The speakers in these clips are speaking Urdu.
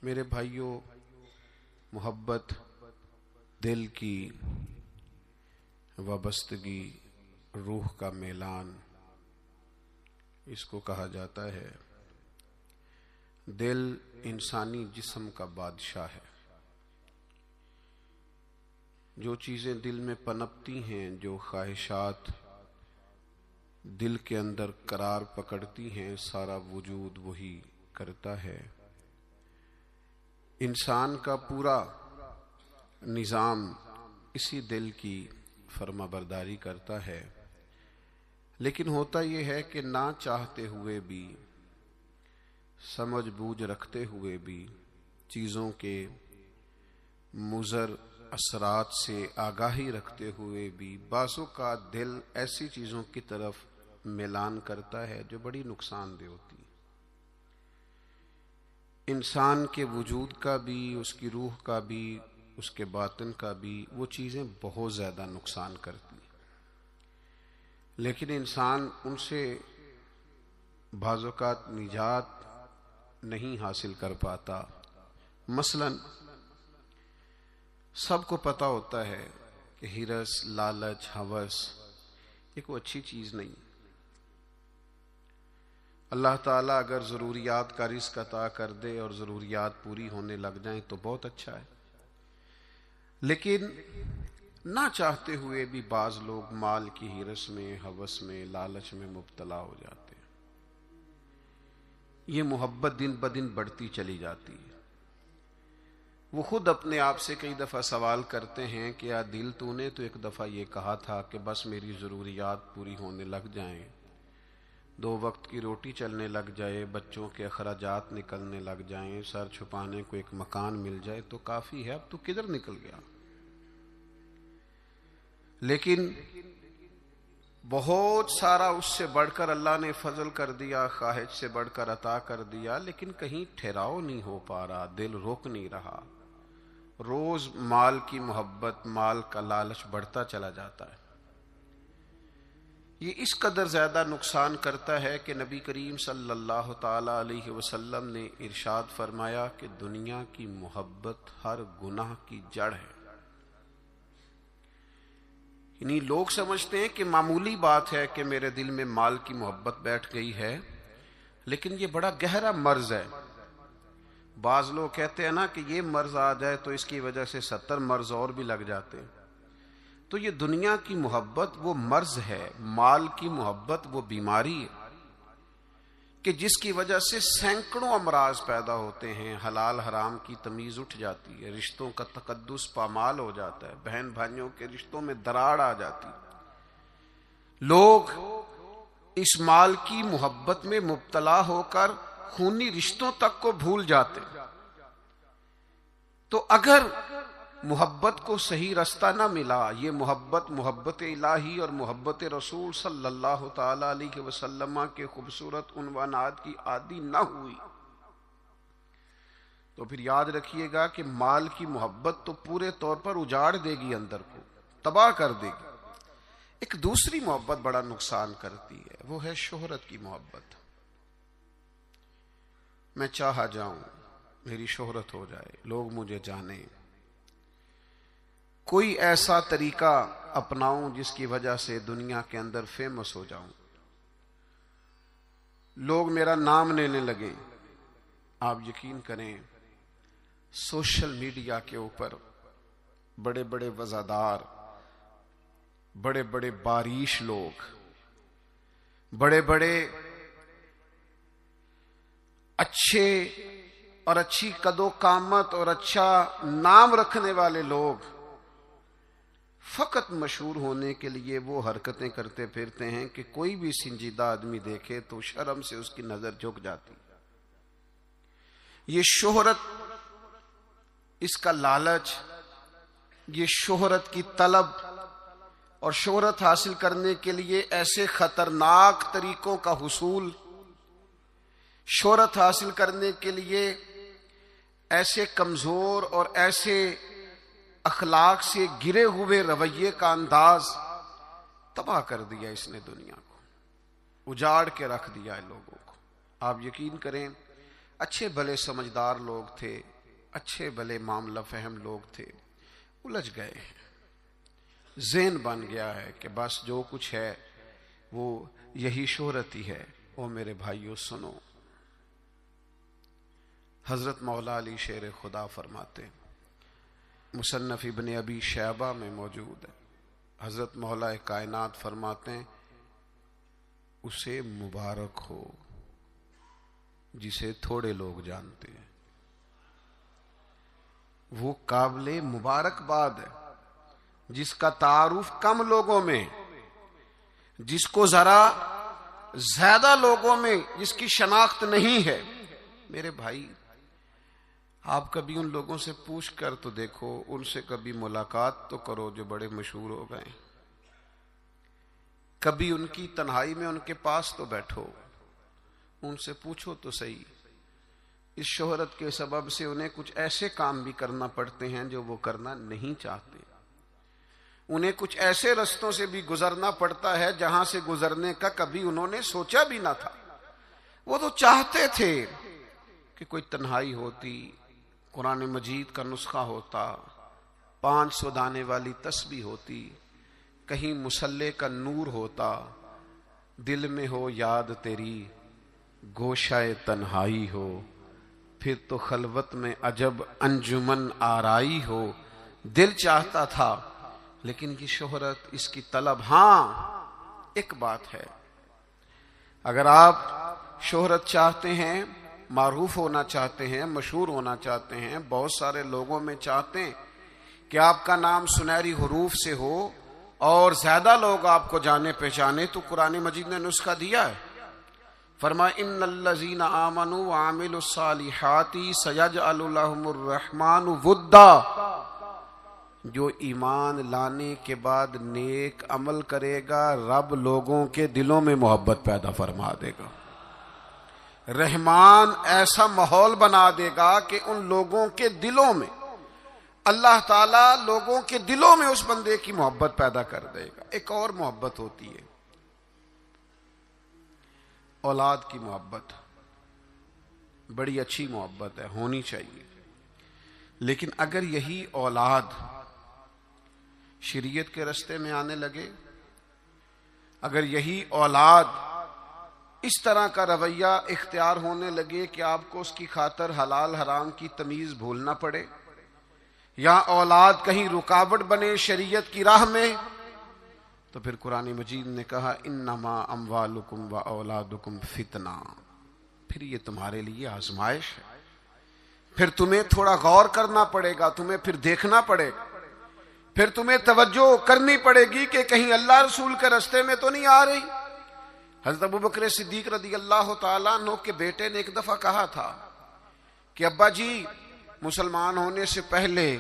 میرے بھائیوں، محبت دل کی وابستگی، روح کا میلان، اس کو کہا جاتا ہے۔ دل انسانی جسم کا بادشاہ ہے۔ جو چیزیں دل میں پنپتی ہیں، جو خواہشات دل کے اندر قرار پکڑتی ہیں، سارا وجود وہی کرتا ہے۔ انسان کا پورا نظام اسی دل کی فرما برداری کرتا ہے، لیکن ہوتا یہ ہے کہ نہ چاہتے ہوئے بھی، سمجھ بوجھ رکھتے ہوئے بھی، چیزوں کے مضر اثرات سے آگاہی رکھتے ہوئے بھی بعض اوقات دل ایسی چیزوں کی طرف میلان کرتا ہے جو بڑی نقصان دہ ہوتی ہے۔ انسان کے وجود کا بھی، اس کی روح کا بھی، اس کے باطن کا بھی وہ چیزیں بہت زیادہ نقصان کرتی ہیں، لیکن انسان ان سے بعض اوقات نجات نہیں حاصل کر پاتا۔ مثلا سب کو پتہ ہوتا ہے کہ ہرس، لالچ، ہوس یہ کوئی اچھی چیز نہیں۔ اللہ تعالیٰ اگر ضروریات کا رزق عطا کر دے اور ضروریات پوری ہونے لگ جائیں تو بہت اچھا ہے، لیکن نہ چاہتے ہوئے بھی بعض لوگ مال کی ہرس میں، ہوس میں، لالچ میں مبتلا ہو جاتے ہیں۔ یہ محبت دن بدن بڑھتی چلی جاتی ہے۔ وہ خود اپنے آپ سے کئی دفعہ سوال کرتے ہیں کہ یا دل تو نے تو ایک دفعہ یہ کہا تھا کہ بس میری ضروریات پوری ہونے لگ جائیں، 2 وقت کی روٹی چلنے لگ جائے، بچوں کے اخراجات نکلنے لگ جائیں، سر چھپانے کو ایک مکان مل جائے تو کافی ہے، اب تو کدھر نکل گیا؟ لیکن بہت سارا اس سے بڑھ کر اللہ نے فضل کر دیا، خواہش سے بڑھ کر عطا کر دیا، لیکن کہیں ٹھہراؤ نہیں ہو پا رہا، دل روک نہیں رہا۔ روز مال کی محبت، مال کا لالچ بڑھتا چلا جاتا ہے۔ یہ اس قدر زیادہ نقصان کرتا ہے کہ نبی کریم صلی اللہ تعالی علیہ وسلم نے ارشاد فرمایا کہ دنیا کی محبت ہر گناہ کی جڑ ہے۔ یعنی لوگ سمجھتے ہیں کہ معمولی بات ہے کہ میرے دل میں مال کی محبت بیٹھ گئی ہے، لیکن یہ بڑا گہرا مرض ہے۔ بعض لوگ کہتے ہیں نا کہ یہ مرض آ جائے تو اس کی وجہ سے 70 مرض اور بھی لگ جاتے ہیں۔ تو یہ دنیا کی محبت وہ مرض ہے، مال کی محبت وہ بیماری ہے کہ جس کی وجہ سے سینکڑوں امراض پیدا ہوتے ہیں، حلال حرام کی تمیز اٹھ جاتی ہے، رشتوں کا تقدس پامال ہو جاتا ہے، بہن بھائیوں کے رشتوں میں دراڑ آ جاتی ہے۔ لوگ اس مال کی محبت میں مبتلا ہو کر خونی رشتوں تک کو بھول جاتے ہیں۔ تو اگر محبت کو صحیح رستہ نہ ملا، یہ محبت الہی اور محبت رسول صلی اللہ تعالی علیہ وسلم کے خوبصورت عنوانات کی عادی نہ ہوئی، تو پھر یاد رکھیے گا کہ مال کی محبت تو پورے طور پر اجاڑ دے گی، اندر کو تباہ کر دے گی۔ ایک دوسری محبت بڑا نقصان کرتی ہے، وہ ہے شہرت کی محبت۔ میں چاہا جاؤں، میری شہرت ہو جائے، لوگ مجھے جانیں، کوئی ایسا طریقہ اپناؤں جس کی وجہ سے دنیا کے اندر فیمس ہو جاؤں، لوگ میرا نام لینے لگیں۔ آپ یقین کریں، سوشل میڈیا کے اوپر بڑے بڑے وزادار، بڑے بڑے باریش لوگ، بڑے بڑے اچھے اور اچھی قد و قامت اور اچھا نام رکھنے والے لوگ فقط مشہور ہونے کے لیے وہ حرکتیں کرتے پھرتے ہیں کہ کوئی بھی سنجیدہ آدمی دیکھے تو شرم سے اس کی نظر جھک جاتی۔ یہ شہرت، اس کا لالچ، یہ شہرت کی طلب اور شہرت حاصل کرنے کے لیے ایسے خطرناک طریقوں کا حصول، شہرت حاصل کرنے کے لیے ایسے کمزور اور ایسے اخلاق سے گرے ہوئے رویے کا انداز، تباہ کر دیا اس نے، دنیا کو اجاڑ کے رکھ دیا ہے لوگوں کو۔ آپ یقین کریں، اچھے بھلے سمجھدار لوگ تھے، اچھے بھلے معاملہ فہم لوگ تھے، الجھ گئے ہیں۔ ذہن بن گیا ہے کہ بس جو کچھ ہے وہ یہی شہرت ہی ہے۔ او میرے بھائیو سنو، حضرت مولا علی شیر خدا فرماتے، مصنف ابن ابی شیبہ میں موجود ہے، حضرت مولا کائنات فرماتے ہیں اسے مبارک ہو جسے تھوڑے لوگ جانتے ہیں۔ وہ قابل مبارکباد ہے جس کا تعارف کم لوگوں میں، جس کو ذرا زیادہ لوگوں میں جس کی شناخت نہیں ہے۔ میرے بھائی، آپ کبھی ان لوگوں سے پوچھ کر تو دیکھو، ان سے کبھی ملاقات تو کرو جو بڑے مشہور ہو گئے، کبھی ان کی تنہائی میں ان کے پاس تو بیٹھو، ان سے پوچھو تو صحیح۔ اس شہرت کے سبب سے انہیں کچھ ایسے کام بھی کرنا پڑتے ہیں جو وہ کرنا نہیں چاہتے، انہیں کچھ ایسے رستوں سے بھی گزرنا پڑتا ہے جہاں سے گزرنے کا کبھی انہوں نے سوچا بھی نہ تھا۔ وہ تو چاہتے تھے کہ کوئی تنہائی ہوتی، قرآن مجید کا نسخہ ہوتا، 500 دانے والی تسبیح ہوتی، کہیں مصلے کا نور ہوتا، دل میں ہو یاد تیری گوشہ تنہائی ہو، پھر تو خلوت میں عجب انجمن آرائی ہو۔ دل چاہتا تھا، لیکن یہ شہرت، اس کی طلب۔ ہاں ایک بات ہے، اگر آپ شہرت چاہتے ہیں، معروف ہونا چاہتے ہیں، مشہور ہونا چاہتے ہیں، بہت سارے لوگوں میں چاہتے ہیں کہ آپ کا نام سنہری حروف سے ہو اور زیادہ لوگ آپ کو جانے پہچانے، تو قرآن مجید نے نسخہ دیا ہے۔ فرمایا ان الذین آمنوا وعملوا الصالحات سیجعل لهم الرحمن ودا، جو ایمان لانے کے بعد نیک عمل کرے گا رب لوگوں کے دلوں میں محبت پیدا فرما دے گا، رحمان ایسا ماحول بنا دے گا کہ ان لوگوں کے دلوں میں، اللہ تعالیٰ لوگوں کے دلوں میں اس بندے کی محبت پیدا کر دے گا۔ ایک اور محبت ہوتی ہے، اولاد کی محبت، بڑی اچھی محبت ہے، ہونی چاہیے، لیکن اگر یہی اولاد شریعت کے راستے میں آنے لگے، اگر یہی اولاد اس طرح کا رویہ اختیار ہونے لگے کہ آپ کو اس کی خاطر حلال حرام کی تمیز بھولنا پڑے، یا اولاد کہیں رکاوٹ بنے شریعت کی راہ میں، تو پھر قرآن مجید نے کہا انما اموالکم و اولادکم فتنہ، پھر یہ تمہارے لیے آزمائش ہے، پھر تمہیں تھوڑا غور کرنا پڑے گا، تمہیں پھر دیکھنا پڑے گا، پھر تمہیں توجہ کرنی پڑے گی کہ کہیں اللہ رسول کے راستے میں تو نہیں آ رہی۔ حضرت ابوبکر صدیق رضی اللہ تعالیٰ عنہ کے بیٹے نے ایک دفعہ کہا تھا کہ ابا جی، مسلمان ہونے سے پہلے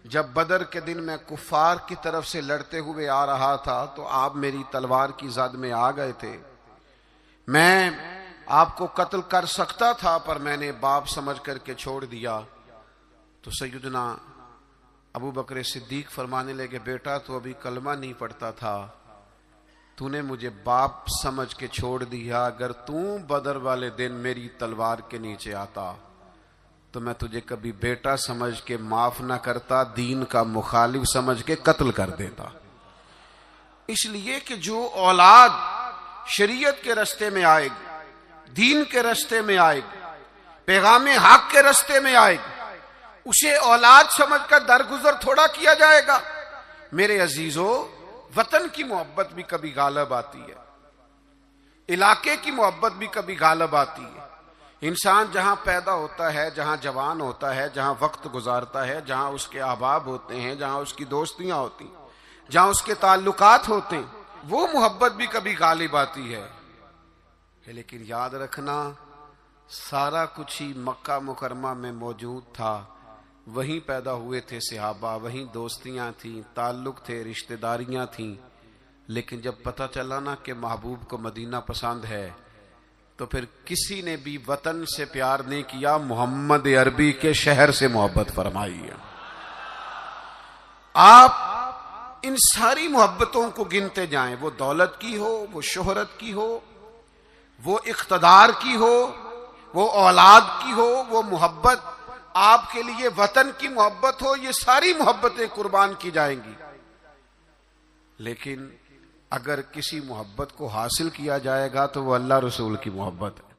جب بدر کے دن میں کفار کی طرف سے لڑتے ہوئے آ رہا تھا تو آپ میری تلوار کی زد میں آ گئے تھے، میں آپ کو قتل کر سکتا تھا پر میں نے باپ سمجھ کر کے چھوڑ دیا۔ تو سیدنا ابو بکر صدیق فرمانے لگے بیٹا تو ابھی کلمہ نہیں پڑھتا تھا، تو نے مجھے باپ سمجھ کے چھوڑ دیا، اگر تو بدر والے دن میری تلوار کے نیچے آتا تو میں تجھے کبھی بیٹا سمجھ کے معاف نہ کرتا، دین کا مخالف سمجھ کے قتل کر دیتا۔ اس لیے کہ جو اولاد شریعت کے راستے میں آئے گی، دین کے راستے میں آئے گی، پیغام حق کے راستے میں آئے گی، اسے اولاد سمجھ کر درگزر تھوڑا کیا جائے گا۔ میرے عزیزو، وطن کی محبت بھی کبھی غالب آتی ہے، علاقے کی محبت بھی کبھی غالب آتی ہے۔ انسان جہاں پیدا ہوتا ہے، جہاں جوان ہوتا ہے، جہاں وقت گزارتا ہے، جہاں اس کے احباب ہوتے ہیں، جہاں اس کی دوستیاں ہوتی ہیں، جہاں اس کے تعلقات ہوتے ہیں، وہ محبت بھی کبھی غالب آتی ہے۔ لیکن یاد رکھنا، سارا کچھ ہی مکہ مکرمہ میں موجود تھا، وہیں پیدا ہوئے تھے صحابہ، وہیں دوستیاں تھیں، تعلق تھے، رشتہ داریاں تھیں، لیکن جب پتہ چلا نا کہ محبوب کو مدینہ پسند ہے تو پھر کسی نے بھی وطن سے پیار نہیں کیا، محمد عربی کے شہر سے محبت فرمائی ہے۔ آپ ان ساری محبتوں کو گنتے جائیں، وہ دولت کی ہو، وہ شہرت کی ہو، وہ اقتدار کی ہو، وہ اولاد کی ہو، وہ محبت آپ کے لیے وطن کی محبت ہو، یہ ساری محبتیں قربان کی جائیں گی۔ لیکن اگر کسی محبت کو حاصل کیا جائے گا تو وہ اللہ رسول کی محبت ہے۔